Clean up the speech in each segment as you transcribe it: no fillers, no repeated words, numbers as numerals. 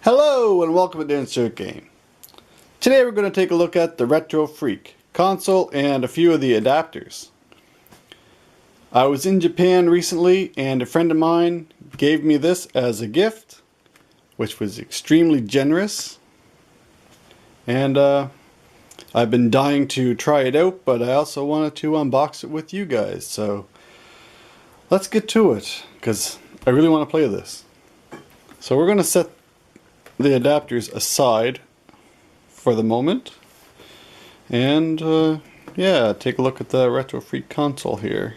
Hello and welcome to Insert Game. Today we're going to take a look at the Retro Freak console and a few of the adapters. I was in Japan recently and a friend of mine gave me this as a gift, which was extremely generous. And I've been dying to try it out, but I also wanted to unbox it with you guys. So let's get to it, because I really want to play this. So we're going to set the adapters aside for the moment and yeah, take a look at the Retro Freak console here.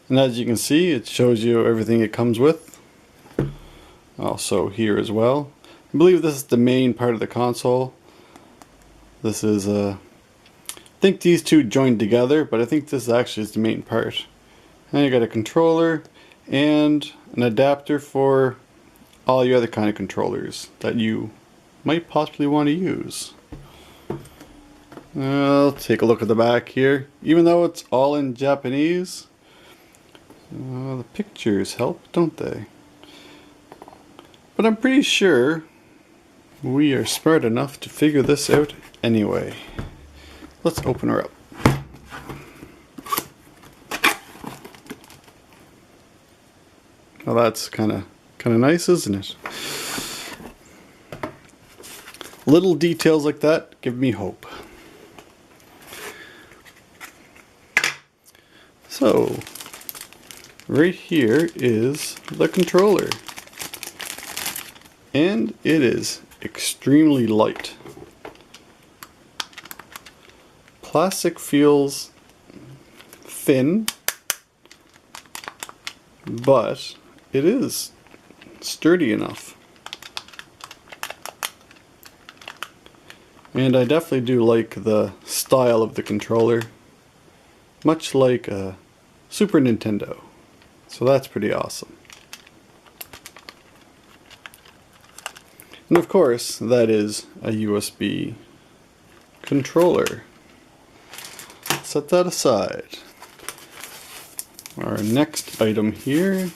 And as you can see, it shows you everything it comes with. Also here as well. I believe this is the main part of the console. This is I think these two joined together, but I think this actually is the main part. And you got a controller and an adapter for all your other kind of controllers that you might possibly want to use. I'll take a look at the back here. Even though it's all in Japanese, the pictures help, don't they? But I'm pretty sure we are smart enough to figure this out anyway. Let's open her up. Well, that's kind of nice, isn't it? Little details like that give me hope. So, right here is the controller. And it is extremely light. Plastic feels thin, but it is sturdy enough. And I definitely do like the style of the controller, much like a Super Nintendo. So that's pretty awesome. And of course, that is a USB controller. Set that aside. Our next item here .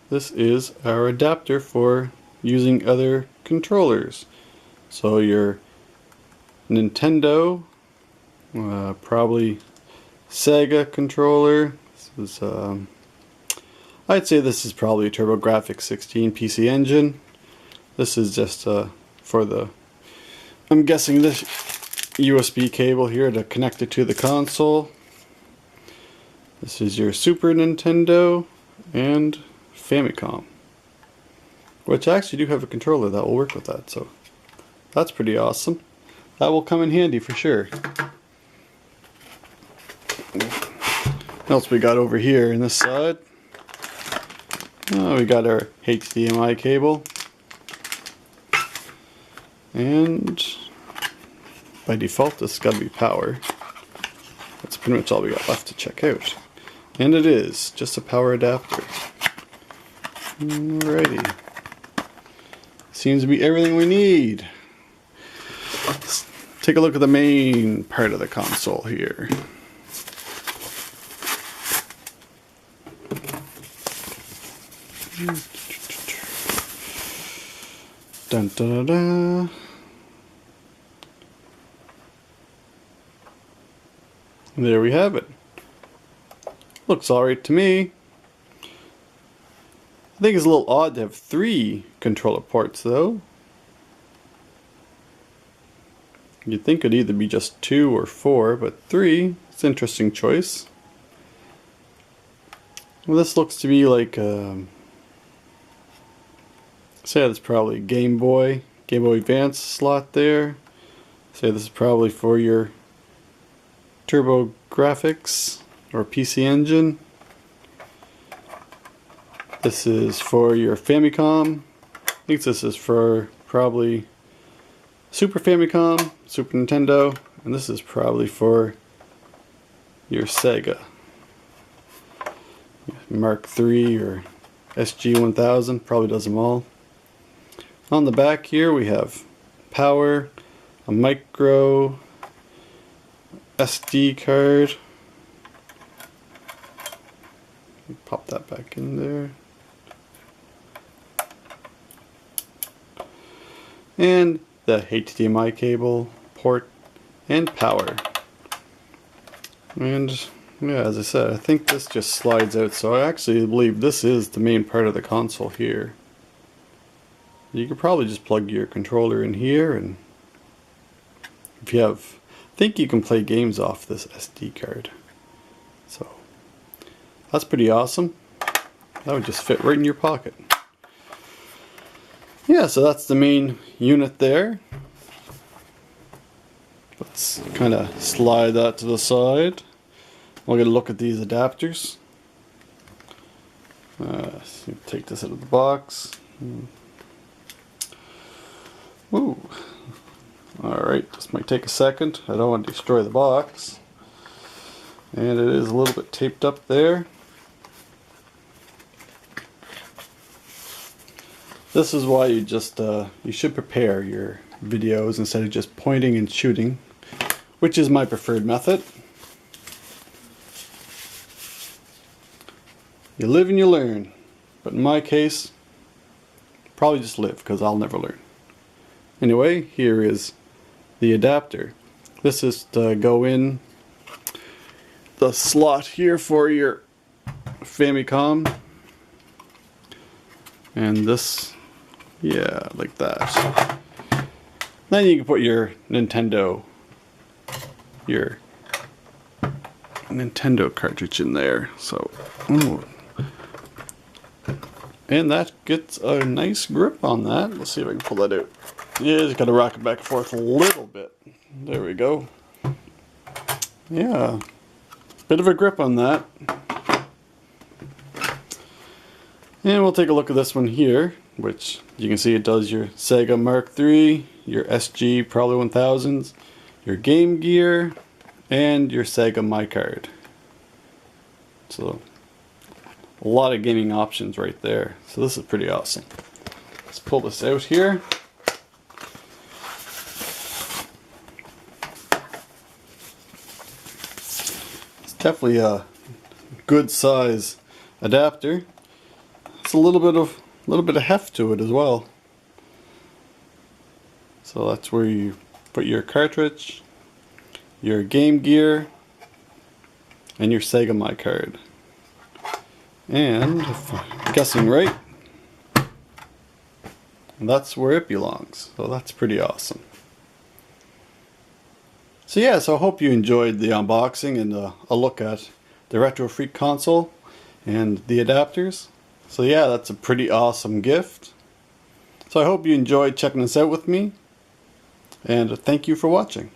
This is our adapter for using other controllers. So your Nintendo, probably Sega controller. This is, I'd say this is probably a TurboGrafx 16 PC Engine. This is just for the, I'm guessing this USB cable here to connect it to the console. This is your Super Nintendo and Famicom, which I actually do have a controller that will work with that, so that's pretty awesome. That will come in handy for sure. What else we got over here in this side? Oh, we got our HDMI cable, and by default this has got to be power. That's pretty much all we got left to check out, and it is just a power adapter. Alrighty. Seems to be everything we need. Let's take a look at the main part of the console here. Dun, dun, dun, dun. There we have it. Looks alright to me. I think it's a little odd to have 3 controller ports though. You'd think it'd either be just 2 or 4, but 3, it's an interesting choice. Well, this looks to be like say that's probably Game Boy Advance slot there. Say this is probably for your TurboGrafx or PC Engine. This is for your Famicom. I think this is for probably Super Famicom, Super Nintendo, and this is probably for your Sega. Mark III or SG-1000, probably does them all. On the back here we have power, a micro SD card, Pop that back in there. And the HDMI cable, port, and power. And yeah, as I said, I think this just slides out, so I actually believe this is the main part of the console here. You could probably just plug your controller in here, and if you have, I think you can play games off this SD card. So that's pretty awesome. That would just fit right in your pocket. Yeah, so that's the main unit there. Let's kind of slide that to the side. We'll get a look at these adapters. So take this out of the box. Ooh. Alright, this might take a second. I don't want to destroy the box. And it is a little bit taped up there. This is why you just you should prepare your videos instead of just pointing and shooting, which is my preferred method. You live and you learn, but in my case, probably just live because I'll never learn. Anyway, here is the adapter. This is to go in the slot here for your Famicom, and this, yeah, like that. Then you can put your Nintendo cartridge in there. So, ooh. And that gets a nice grip on that. Let's see if I can pull that out. Yeah, just gotta rock it back and forth a little bit. There we go. Yeah, bit of a grip on that. And we'll take a look at this one here, which you can see it does your Sega Mark III, your SG probably 1000s, your Game Gear, and your Sega MyCard. So a lot of gaming options right there. So this is pretty awesome. Let's pull this out here. It's definitely a good size adapter. It's a little bit of heft to it as well. So that's where you put your cartridge, your Game Gear, and your Sega MyCard. And if I'm guessing right, that's where it belongs. So that's pretty awesome. So yeah, so I hope you enjoyed the unboxing and a look at the Retro Freak console and the adapters. So yeah, that's a pretty awesome gift. So I hope you enjoyed checking this out with me, and thank you for watching.